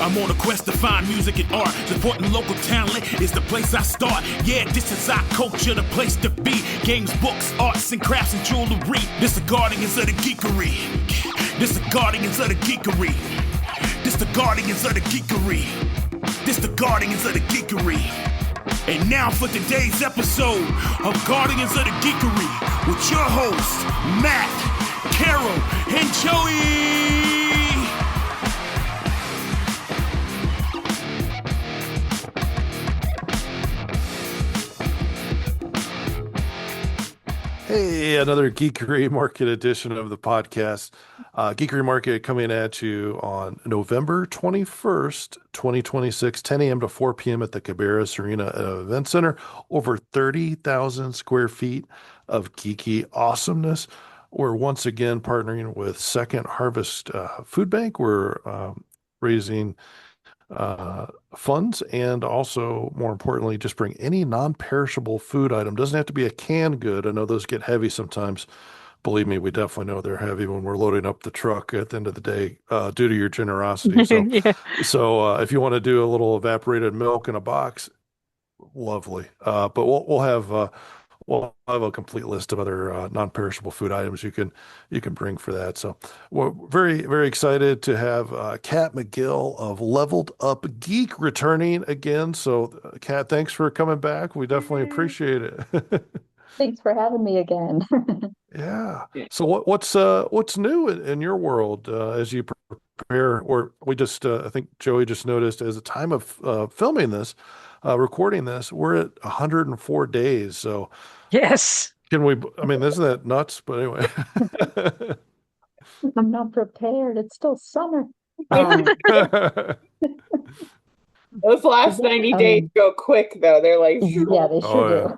I'm on a quest to find music and art. Supporting local talent is the place I start. Yeah, this is our culture, the place to be. Games, books, arts and crafts and jewelry. This the guardians of the geekery. This the guardians of the geekery. This the guardians of the geekery. This the guardians of the geekery. And now for today's episode of Guardians of the Geekery with your hosts, Matt, Carol, and Joey. Hey, another Geekery Market edition of the podcast. Geekery Market coming at you on November 21st, 2026, 10 a.m. to 4 p.m. at the Cabarrus Arena Event Center. Over 30,000 square feet of geeky awesomeness. We're once again partnering with Second Harvest Food Bank. We're raising funds, and also more importantly, just bring any non-perishable food item. Doesn't have to be a canned good. I know those get heavy sometimes. Believe me, we definitely know they're heavy when we're loading up the truck at the end of the day, due to your generosity. So, Yeah. if you want to do a little evaporated milk in a box, lovely. But we'll have a complete list of other non-perishable food items you can bring for that. So we're very, very excited to have Kat McGill of Leveled Up Geek returning again. So Kat, thanks for coming back. We definitely appreciate it. Thanks for having me again. Yeah. So what's new in your world as you prepare? Or we just I think Joey just noticed as the time of filming this, recording this, we're at 104 days. So Yes. can we? I mean, isn't that nuts? But anyway. I'm not prepared. It's still summer. Those last 90 days go quick, though. They're like, yeah, they sure yeah.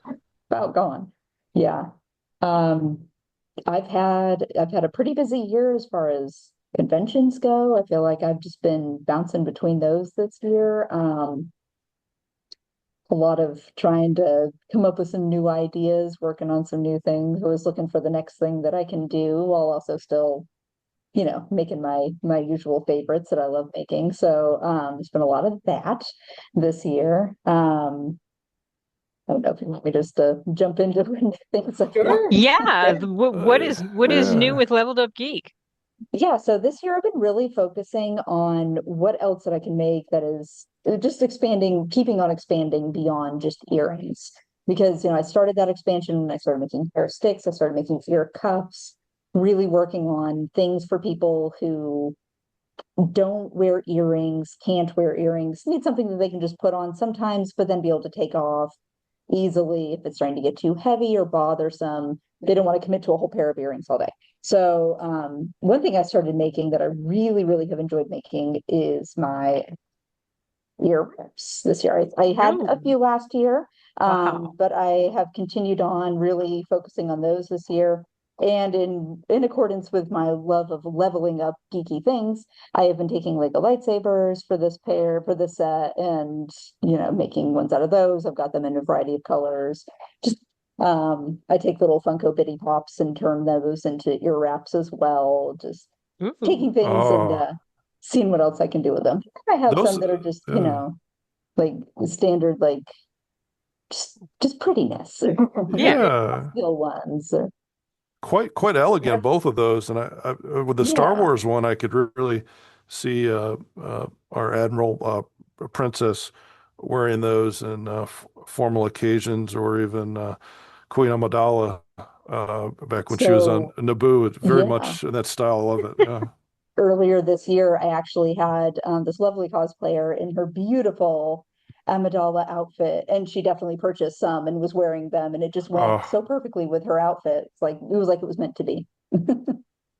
do. About gone. Yeah. I've had a pretty busy year as far as conventions go. I feel like I've just been bouncing between those this year. A lot of trying to come up with some new ideas, working on some new things. Always looking for the next thing that I can do while also still, making my usual favorites that I love making. So there's been a lot of that this year. I don't know if you want me just to jump into things like that. Sure. Yeah. What is new Yeah. with Leveled Up Geek? Yeah, so this year I've been really focusing on what else that I can make that is just expanding, keeping on expanding beyond just earrings. Because, I started that expansion, I started making hair sticks, I started making ear cuffs, really working on things for people who don't wear earrings, can't wear earrings, need something that they can just put on sometimes, but then be able to take off easily if it's starting to get too heavy or bothersome. They don't want to commit to a whole pair of earrings all day. So one thing I started making that I really, really have enjoyed making is my ear wraps this year. I had a few last year, Wow. but I have continued on really focusing on those this year. And in accordance with my love of leveling up geeky things, I have been taking Lego lightsabers for this set, and making ones out of those. I've got them in a variety of colors. Just I take little Funko Bitty Pops and turn those into ear wraps as well. Just Ooh. taking things and Oh, seeing what else I can do with them. I have those, some that are just, yeah. like standard, like just prettiness. Yeah. Yeah. Steel ones. Quite elegant, both of those. And I with the Star Yeah. Wars one, I could really see our Admiral Princess wearing those in formal occasions, or even Queen Amidala back when she was on So Naboo. It's very yeah. much in that style. I love it. Yeah. Earlier this year, I actually had this lovely cosplayer in her beautiful Amidala outfit, and she definitely purchased some and was wearing them, and it just went so Oh, perfectly with her outfit. It was meant to be.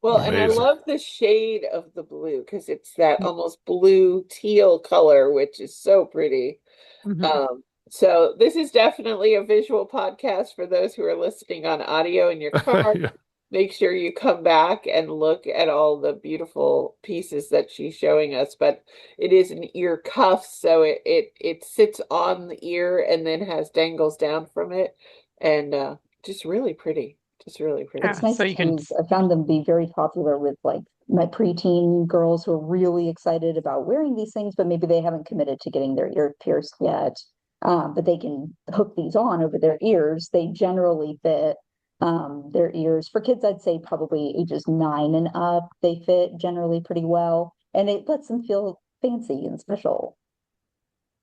well, and I amazing. love the shade of the blue because it's that almost blue teal color, which is so pretty. Mhm. So this is definitely a visual podcast for those who are listening on audio in your car. Yeah. Make sure you come back and look at all the beautiful pieces that she's showing us. But it is an ear cuff, so it sits on the ear and then has dangles down from it, and just really pretty, just really pretty. Yeah. It's nice So to you can. use. I found them be very popular with like my preteen girls who are really excited about wearing these things, but maybe they haven't committed to getting their ear pierced yet. But they can hook these on over their ears. They generally fit their ears. For kids, I'd say probably ages 9 and up, they fit generally pretty well. And it lets them feel fancy and special.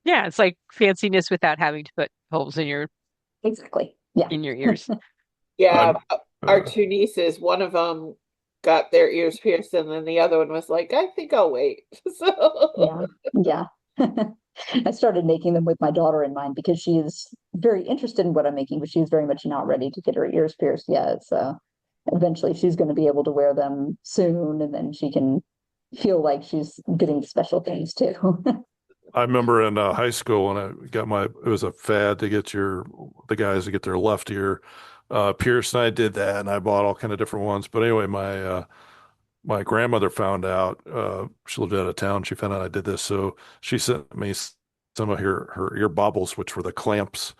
Yeah, it's like fanciness without having to put holes Exactly. Yeah. in your ears. Yeah, I'm, our uh, two nieces, one of them got their ears pierced, and then the other one was like, I think I'll wait. So, Yeah. Yeah. I started making them with my daughter in mind because she is very interested in what I'm making, but she's very much not ready to get her ears pierced yet. So eventually she's going to be able to wear them soon, and then she can feel like she's getting special things too. I remember in high school when I got it was a fad to get the guys to get their left ear pierced, and I did that, and I bought all kind of different ones. But anyway, my grandmother found out, she lived out of town. She found out I did this. So she sent me some of her ear bobbles, which were the clamps.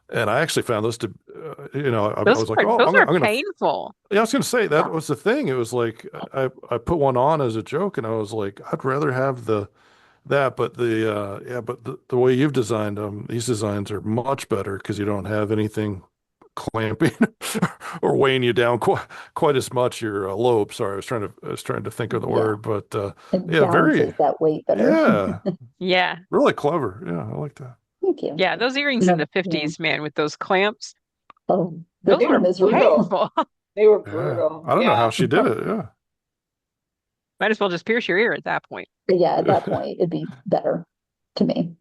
And I actually found those I Those was like, are oh, those are I'm gonna, painful. yeah, I was gonna say that Yeah. was the thing. It was like I put one on as a joke, and I was like, I'd rather have but the way you've designed them, these designs are much better because you don't have anything clamping or weighing you down quite as much. Your lobe. Sorry, I was trying to think of the Yeah. word, but It yeah, balances that weight better. yeah, Yeah. really clever. Yeah, I like that. Thank you. Yeah, those earrings in No, the yeah. 50s, man, with those clamps, Oh, those they they're were were miserable. brutal. painful. They were Yeah, brutal. I don't know how Yeah. she did it. Yeah, Might as well just pierce your ear at that point. But yeah, at that point, it'd be better to me.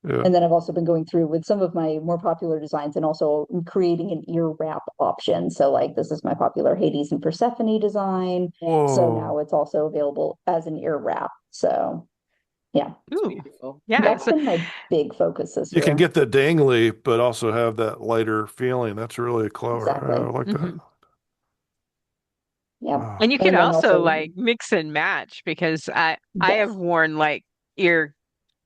yeah. And then I've also been going through with some of my more popular designs and also creating an ear wrap option. So like this is my popular Hades and Persephone design. So now Whoa. it's also available as an ear wrap. So yeah, It's Ooh, beautiful. yeah. that's been my big focus this You can year. get the dangly, but also have that lighter feeling. That's really clever. Yeah, Exactly. I like that. Mhm. Yeah. Wow. And you could And then also also, like mix and match because I have yes. worn like ear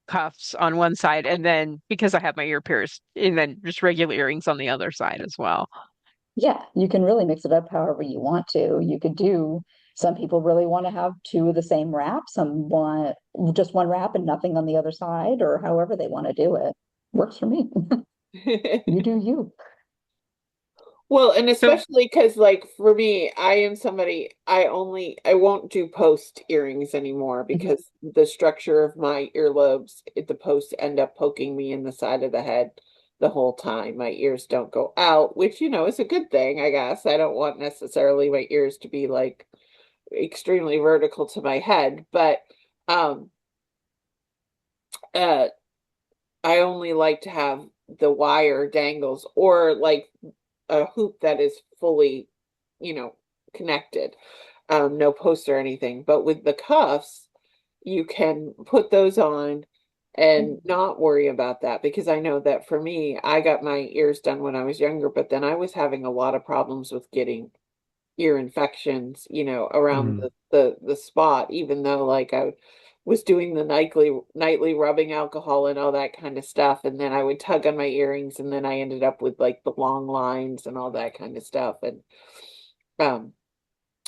cuffs on one side and then because I have my ear pierced and then just regular earrings on the other side as well. Yeah, you can really mix it up however you want to. You could do, some people really want to have two of the same wrap, some want just one wrap and nothing on the other side, or however they want to do it. Works for me. You do you. Well, and So, especially because, like, for me, I am somebody, I won't do post earrings anymore Mhm. because the structure of my earlobes, the posts end up poking me in the side of the head the whole time. My ears don't go out, which, is a good thing, I guess. I don't want necessarily my ears to be like extremely vertical to my head, but um, uh, I only like to have the wire dangles or like a hoop that is fully, you know, connected. No post or anything. But with the cuffs, you can put those on and not worry about that because I know that for me, I got my ears done when I was younger, but then I was having a lot of problems with getting ear infections, around Mm. the spot, even though like I was doing the nightly rubbing alcohol and all that kind of stuff, and then I would tug on my earrings, and then I ended up with like the long lines and all that kind of stuff. And um,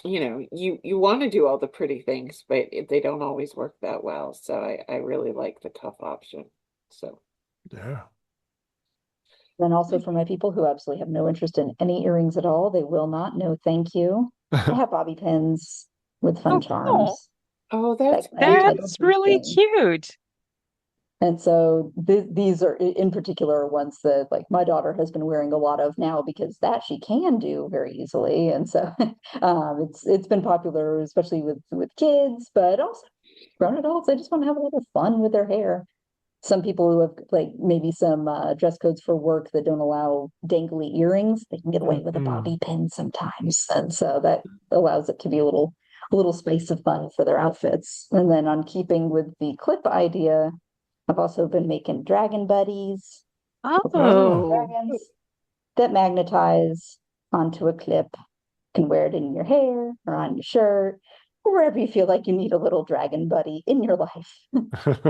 you want to do all the pretty things, but they don't always work that well. So I really like the cuff option. So Yeah. Then also for my people who absolutely have no interest in any earrings at all, they will not. No, thank you. I have bobby pins with fun oh, cool. charms. oh, That that's I cute. don't That's do really things. cute. And so these are in particular ones that like my daughter has been wearing a lot of now because that she can do very easily. And so it's been popular, especially with kids, but also grown adults. They just want to have a little fun with their hair. Some people who have like maybe some dress codes for work that don't allow dangly earrings, they can get away with a Mm. bobby pin sometimes. And so that allows it to be a little spice of fun for their outfits. And then on keeping with the clip idea, I've also been making dragon buddies with my favorite Oh, Oh, dragons that magnetize onto a clip. You can wear it in your hair or on your shirt, or wherever you feel like you need a little dragon buddy in your life.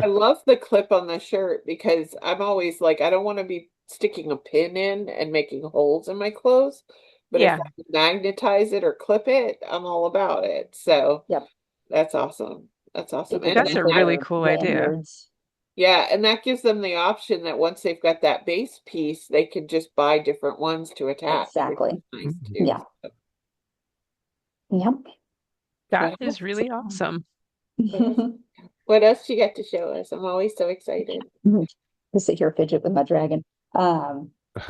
I love the clip on the shirt because I'm always like, I don't want to be sticking a pin in and making holes in my clothes. But if yeah. I can magnetize it or clip it, I'm all about it. So Yep. That's awesome. That's awesome. People That's think a really they're cool idea. lanyards. yeah, and that gives them the option that once they've got that base piece, they can just buy different ones to attach, which Exactly. is nice too. Yeah. Yep. That What is really awesome. what else you got to show us? I'm always so excited. To sit here fidget with my dragon.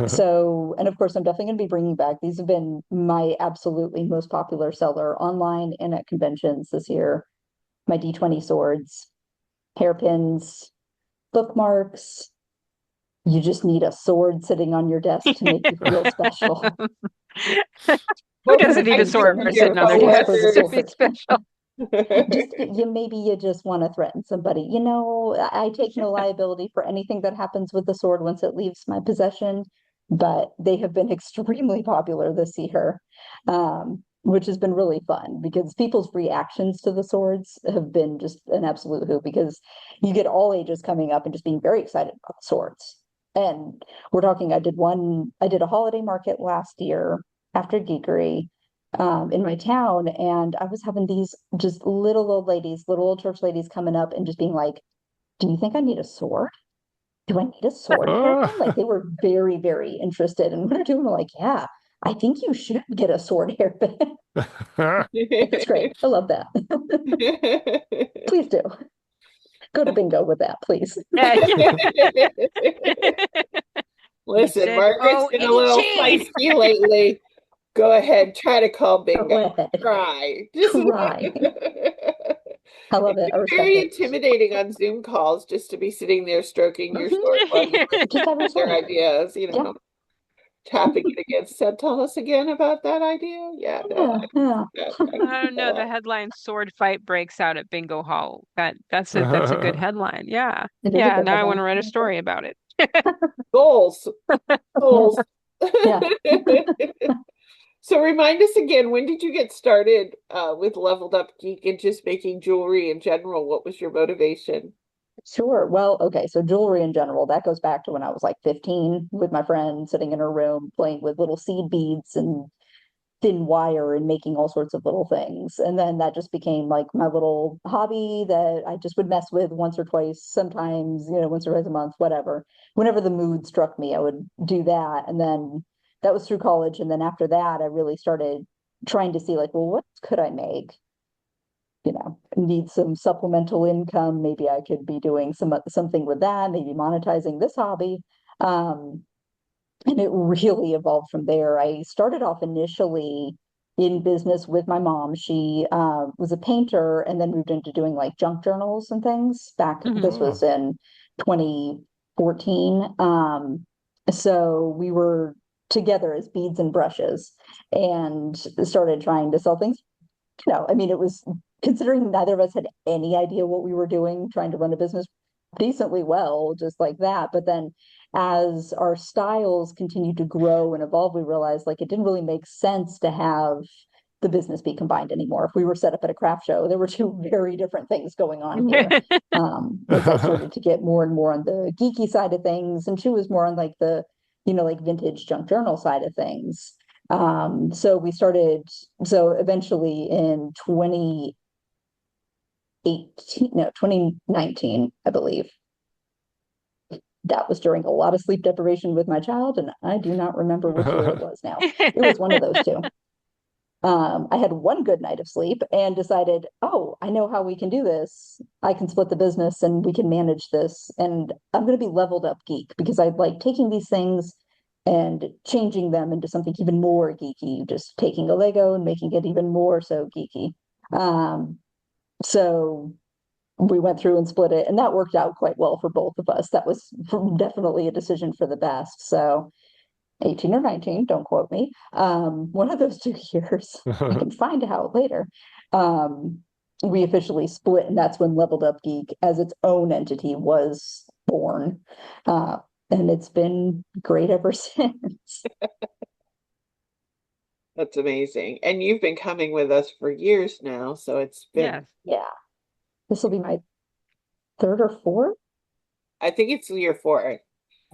So, and of course, I'm definitely going to be bringing back. These have been my absolutely most popular seller online and at conventions this year. My D20 swords, hairpins, bookmarks. You just need a sword sitting on your desk to make you feel special. Who doesn't need a I sword do sitting on their Swords desk for the to be sword. special? Just maybe you just want to threaten somebody. I take no liability for anything that happens with the sword once it leaves my possession, but they have been extremely popular this year, which has been really fun because people's reactions to the swords have been just an absolute hoot because you get all ages coming up and just being very excited about the swords. And we're talking, I did a holiday market last year after Geekery in my town, and I was having these just little old ladies, little old church ladies coming up and just being like, "Do you think I need a sword? Do I need a sword hairpin?" Like they were very, very interested. And what are doing? We're like, "Yeah, I think you should get a sword hairpin." It's great. I love that. Please do. Go to bingo with that, please. Yeah. Listen, said, Margaret's "Oh, been a it's a little chain." feisty lately. Go ahead, try to call Go bingo. ahead. Try. Try. I love it. I respect Very it. intimidating on Zoom calls just to be sitting there stroking your sword while you Just having their fun. ideas, Yeah. tapping it against. So tell us again about that idea. Yeah, no, Yeah. I don't know. The headline "Sword Fight Breaks Out at Bingo Hall." That's a good headline. Yeah. It is a Yeah, good now I want headline. to write a story about it. goals, goals. Yeah. So remind us again, when did you get started with Leveled Up Geek and just making jewelry in general? What was your motivation? Sure. Well, okay. So jewelry in general, that goes back to when I was like 15 with my friend sitting in her room playing with little seed beads and thin wire and making all sorts of little things. And then that just became like my little hobby that I just would mess with once or twice, sometimes, once or twice a month, whatever. Whenever the mood struck me, I would do that. And then that was through college. And then after that, I really started trying to see like, well, what could I make? Need some supplemental income. Maybe I could be doing something with that, maybe monetizing this hobby. And it really evolved from there. I started off initially in business with my mom. She was a painter and then moved into doing like junk journals and things back. Mhm. This was in 2014. So we were together as beads and brushes and started trying to sell things. I mean, it was considering neither of us had any idea what we were doing, trying to run a business decently well, just like that. But then as our styles continued to grow and evolve, we realized like it didn't really make sense to have the business be combined anymore. If we were set up at a craft show, there were two very different things going on here. As I started to get more and more on the geeky side of things, and she was more on like the, like vintage junk journal side of things. So eventually in 2019, I believe. That was during a lot of sleep deprivation with my child, and I do not remember which year it was now. It was one of those two. I had one good night of sleep and decided, oh, I know how we can do this. I can split the business and we can manage this. And I'm going to be leveled up geek because I like taking these things and changing them into something even more geeky, just taking a Lego and making it even more so geeky. So we went through and split it, and that worked out quite well for both of us. That was definitely a decision for the best. So 18 or 19, don't quote me. One of those 2 years, I can find out later. We officially split, and that's when Leveled Up Geek as its own entity was born. And it's been great ever since. That's amazing. And you've been coming with us for years now, so it's been, Yeah. This will be my third or fourth. I think it's year 4.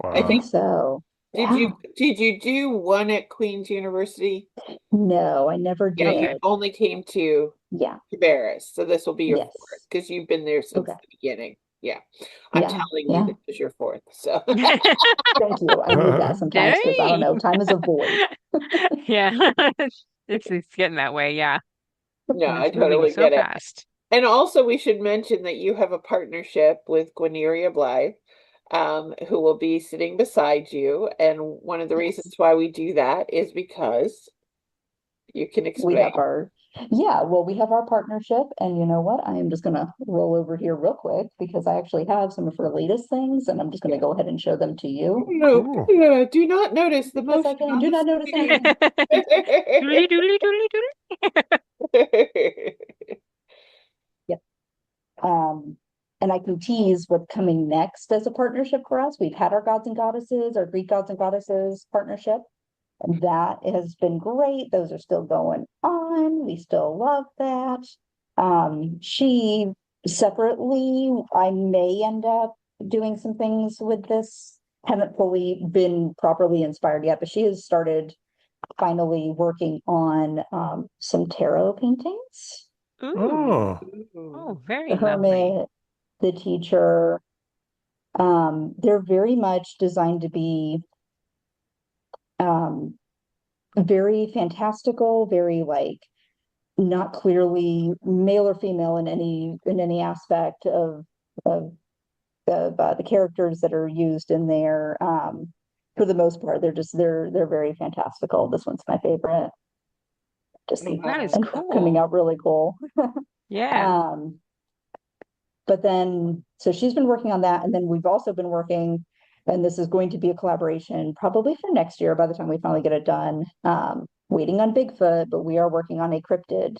I think so. Yeah. Did you do one at Queen's University? No, I never Yeah, you did. only came to Yeah. Cabarrus, so this will be your fourth Yes. because you've been there since Okay. the beginning. Yeah, I'm Yeah. telling you Yeah. this is your fourth. So Thank you. I need that sometimes because I don't Dang. know, time is a void. Yeah. It's getting that way, yeah. no, I It's moving totally so get it. fast. And also, we should mention that you have a partnership with Gwyneria Blythe, who will be sitting beside you. And one of the Yes. reasons why we do that is because you can We explain. have our, yeah, well, we have our partnership. And you know what? I am just going to roll over here real quick because I actually have some of her latest things and I'm just going to go ahead and show them to you No, Cool. do not notice the because I motion can. on Do the not notice screen. anything. Doodly doodly doodly doodly. Yep. Um, and I can tease what's coming next as a partnership for us. We've had our gods and goddesses, our Greek gods and goddesses partnership. And that has been great. Those are still going on. We still love that. She separately, I may end up doing some things with this. Haven't fully been properly inspired yet, but she has started finally working on some tarot paintings. Ooh. Oh, Oh, The very lovely. Hermit, the Teacher. They're very much designed to be um, very fantastical, very like not clearly male or female in any aspect of the characters that are used in there. For the most part, they're very fantastical. This one's my favorite. Just That is and coming cool. out really cool. Yeah. Um, but then so she's been working on that, and then we've also been working, and this is going to be a collaboration probably for next year by the time we finally get it done. Waiting on Bigfoot, but we are working on a cryptid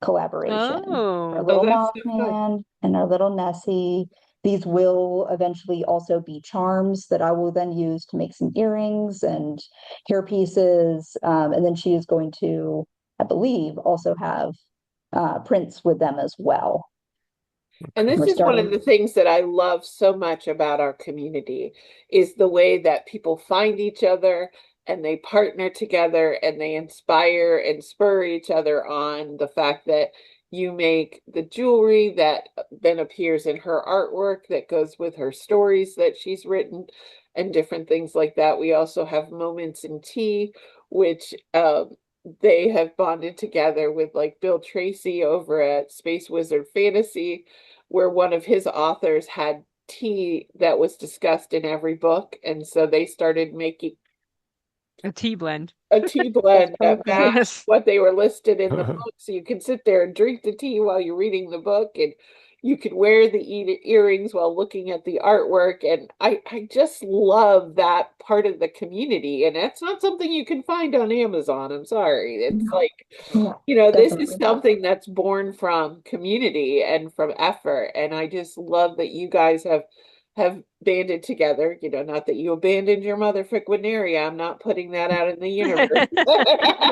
collaboration. Our Oh. Oh, little that's so fun. Mothman and our little Nessie. These will eventually also be charms that I will then use to make some earrings and hair pieces. And then she is going to, I believe, also have prints with them as well. And this We're is one of starting. the things that I love so much about our community is the way that people find each other and they partner together and they inspire and spur each other on. The fact that you make the jewelry that then appears in her artwork that goes with her stories that she's written and different things like that. We also have Moments in Tea, which they have bonded together with like Bill Tracy over at Space Wizard Fantasy, where one of his authors had tea that was discussed in every book. And so they started making A tea blend. a tea That's blend that perfect. matched Yes. what they were listed in the book. So you can sit there and drink the tea while you're reading the book, and you could wear the earrings while looking at the artwork. And I just love that part of the community. And that's not something you can find on Amazon. I'm sorry. It's No, like, no, this is definitely not. something that's born from community and from effort. And I just love that you guys have banded together. Not that you abandoned your mother for Gwyneria. I'm not putting that out in the universe. No,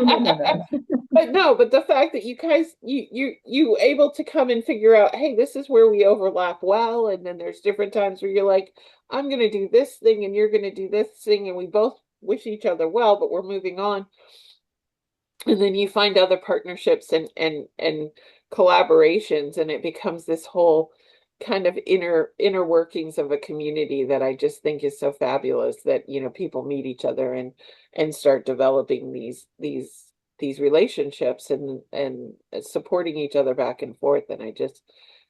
no, no, no. But no, but the fact that you guys you able to come and figure out, hey, this is where we overlap well, and then there's different times where you're like, I'm gonna do this thing and you're gonna do this thing, and we both wish each other well, but we're moving on. And then you find other partnerships and collaborations, and it becomes this whole kind of inner workings of a community that I just think is so fabulous that people meet each other and start developing these relationships and supporting each other back and forth. And I just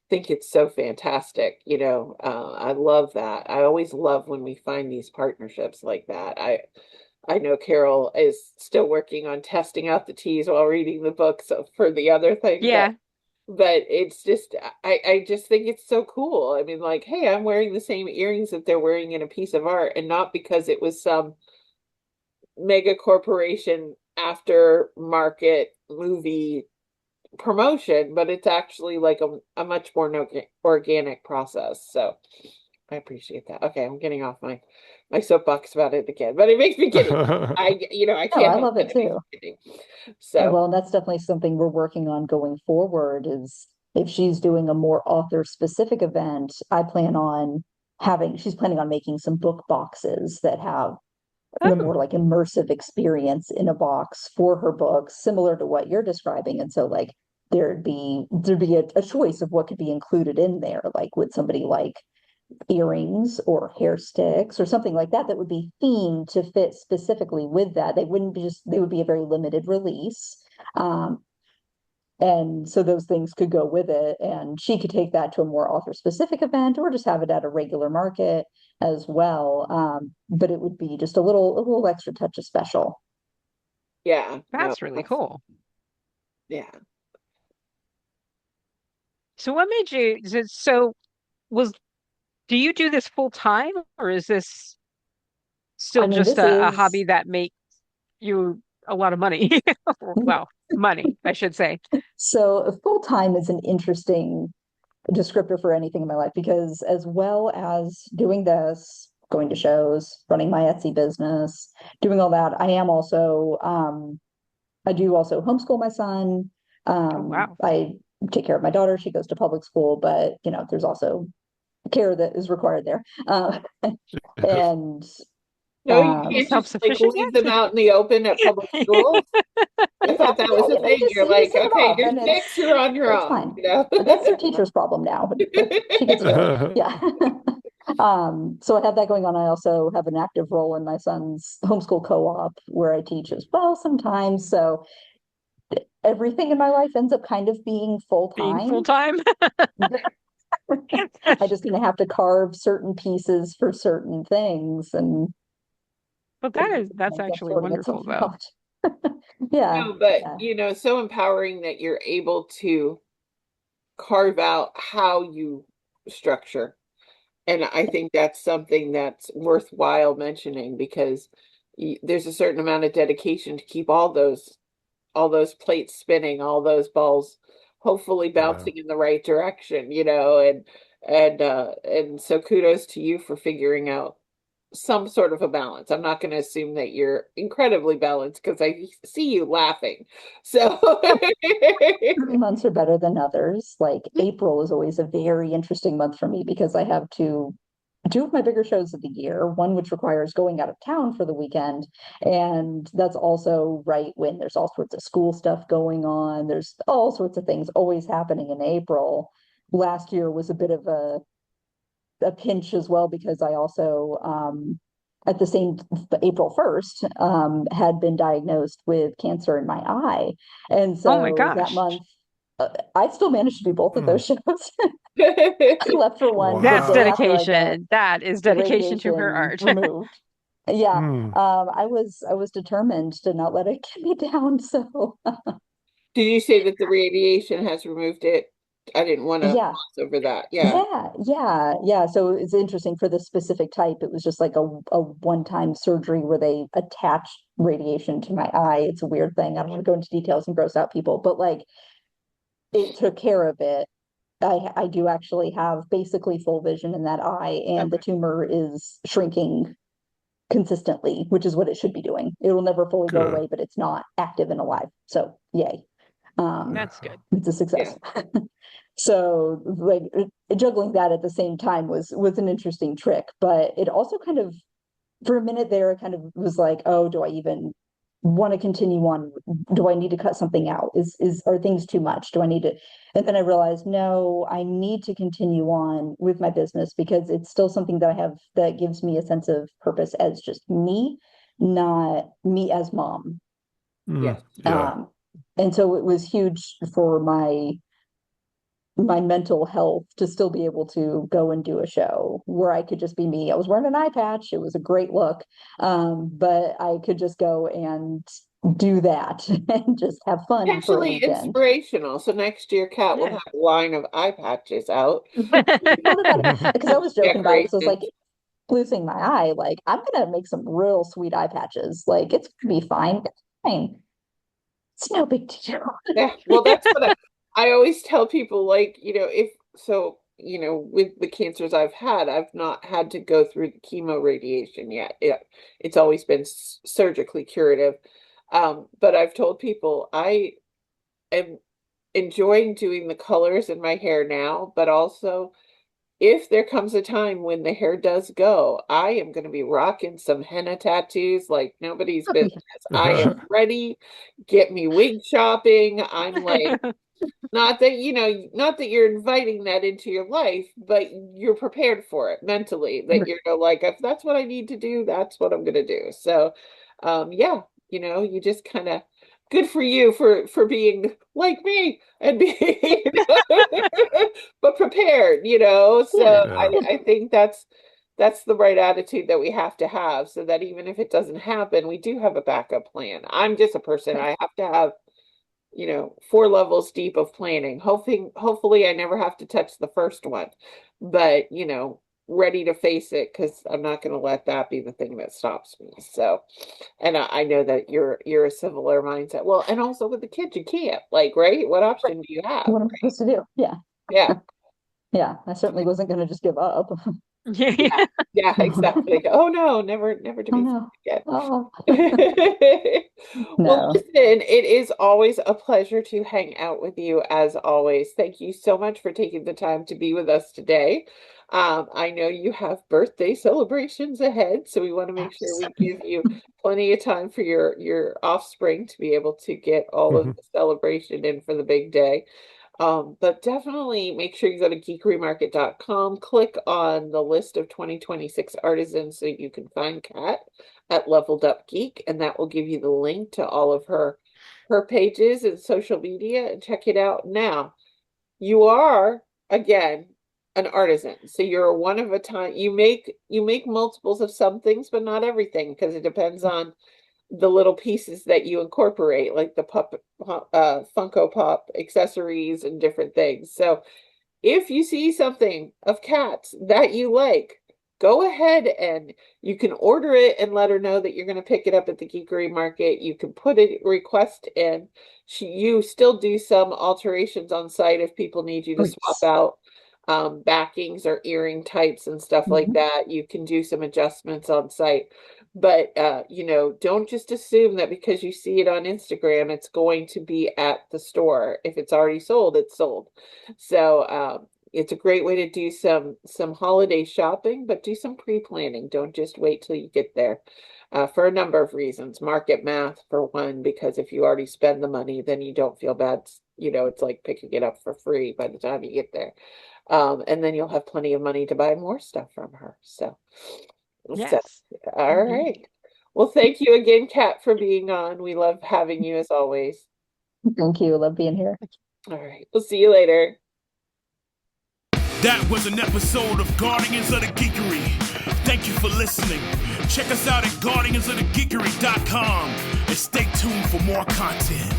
think it's so fantastic. I love that. I always love when we find these partnerships like that. I know Carol is still working on testing out the teas while reading the books for the other thing, but Yeah. it's just I just think it's so cool. I mean, like, hey, I'm wearing the same earrings that they're wearing in a piece of art, and not because it was some mega corporation after market movie promotion, but it's actually like a much more organic process. So I appreciate that. Okay, I'm getting off my soapbox about it again, but it makes me giddy. I No, can't I help love it. it It makes too. me giddy. So, Well, that's definitely something we're working on going forward is if she's doing a more author specific event, she's planning on making some book boxes that have the Oh, more like immersive experience in a box for her books, similar to what you're describing. And so like there'd be a choice of what could be included in there. Like would somebody like earrings or hair sticks or something like that that would be themed to fit specifically with that? They wouldn't be just, they would be a very limited release. Um, and so those things could go with it, and she could take that to a more author specific event or just have it at a regular market as well. But it would be just a little extra touch of special. Yeah, no, that's really cool. yeah. So what made you, so was, do you do this full time or is this I still mean, just this a hobby is that makes you a lot of money? Well, money, I should say. so full time is an interesting descriptor for anything in my life because as well as doing this, going to shows, running my Etsy business, doing all that, I do also homeschool my son. Oh, wow. I take care of my daughter. She goes to public school, but there's also care that is required there. And No, you um, can't just like Self-sufficient leave them yet? out in the open at public schools. I thought that was yeah, a thing. You're you like, send them okay, off, you're and six, you're on your it's own, fine. you know? But that's their teacher's problem now. But she gets to do it. Yeah. So I have that going on. I also have an active role in my son's homeschool co-op where I teach as well sometimes. So everything in my life ends up kind of being full Being time. full-time? I just gonna have to carve certain pieces for certain things, and But it that's ends up actually sorting wonderful itself though. out. Yeah, No, but yeah, so empowering that you're able to carve out how you structure. And I think that's something that's worthwhile mentioning because there's a certain amount of dedication to keep all those plates spinning, all those balls hopefully Yeah. bouncing in the right direction, and so kudos to you for figuring out some sort of a balance. I'm not going to assume that you're incredibly balanced because I see you laughing. So certain months are better than others. Like April is always a very interesting month for me because I have two of my bigger shows of the year, one which requires going out of town for the weekend. And that's also right when there's all sorts of school stuff going on. There's all sorts of things always happening in April. Last year was a bit of a pinch as well because I also at the same April 1st had been diagnosed with cancer in my eye. And Oh my so that gosh. month I still managed to do both of Hmm. those shows. I left for one the That's day Wow. after I got dedication. That is the dedication to her radiation art. removed. Yeah, Hmm. I was determined to not let it get me down. So did you say that the radiation has removed it? I didn't want to yeah, gloss over that. Yeah. yeah. So it's interesting for this specific type. It was just like a one-time surgery where they attached radiation to my eye. It's a weird thing. I don't want to go into details and gross out people, but like it took care of it. I do actually have basically full vision in that eye, and the Okay, tumor is shrinking consistently, which is what it should be doing. It will never fully go Good. away, but it's not active and alive. So yay. that's good. It's a Yeah. success. So like juggling that at the same time was an interesting trick, but it also kind of for a minute there it kind of was like, oh, do I even want to continue on? Do I need to cut something out? Are things too much? Do I need to? And then I realized, no, I need to continue on with my business because it's still something that I have that gives me a sense of purpose as just me, not me as mom. Hmm. Yes. Yeah. And so it was huge for my mental health to still be able to go and do a show where I could just be me. I was wearing an eye patch. It was a great look. But I could just go and do that and just have fun for a Actually weekend. inspirational. So next year, Kat will Yeah. have a line of eye patches out. I thought about it because I was joking about it because I was like, Decorations. losing my eye, like I'm gonna make some real sweet eye patches. Like it's gonna be fine. It's fine. It's no big deal. Yeah. Well, that's what I always tell people, like, if so, with the cancers I've had, I've not had to go through the chemo radiation yet. It's always been surgically curative. But I've told people I am enjoying doing the colors in my hair now, but also if there comes a time when the hair does go, I am going to be rocking some henna tattoos like nobody's Oh, yeah. business. I am ready. Get me wig shopping. I'm like, not that, not that you're inviting that into your life, but you're prepared for it mentally, that you're like, if that's what I need to do, that's what I'm going to do. So, yeah, you just kind of, good for you for being like me and being but prepared, so Yeah. I think that's the right attitude that we have to have, so that even if it doesn't happen, we do have a backup plan. I'm just a person, I have to have 4 levels deep of planning. Hopefully I never have to touch the first one, but ready to face it, because I'm not going to let that be the thing that stops me. So, and I know that you're a similar mindset. Well, and also with the kids, you can't, like, right? What option do you have? What am I supposed to do? Yeah. Yeah. Yeah. I certainly wasn't going to just give up. Yeah. Yeah, exactly. Oh no, never to Oh be no. again. Oh Well, no. listen, it is always a pleasure to hang out with you, as always. Thank you so much for taking the time to be with us today. I know you have birthday celebrations ahead, so we want to make sure we give you plenty of time for your offspring to be able to get all of the celebration in for the big day. But definitely make sure you go to geekerymarket.com, click on the list of 2026 artisans so you can find Kat at Leveled Up Geek, and that will give you the link to all of her pages and social media, and check it out. Now, you are, again, an artisan, so you're a one of a time. You make multiples of some things, but not everything, because it depends on the little pieces that you incorporate, like the Funko Pop accessories and different things. So if you see something of Kat's that you like, go ahead and you can order it and let her know that you're going to pick it up at the Geekery Market. You can put a request in. You still do some alterations on site if people need you to swap out backings or earring types and stuff like that. You can do some adjustments on site. But don't just assume that because you see it on Instagram, it's going to be at the store. If it's already sold, it's sold. So it's a great way to do some holiday shopping, but do some pre-planning. Don't just wait till you get there. For a number of reasons. Market math, for one, because if you already spend the money, then you don't feel bad. It's like picking it up for free by the time you get there. And then you'll have plenty of money to buy more stuff from her. So, Yes. all right. Well, thank you again, Kat, for being on. We love having you as always. Thank you. Love being here. All right. We'll see you later. That was an episode of Guardians of the Geekery. Thank you for listening. Check us out at guardiansofthegeekery.com and stay tuned for more content.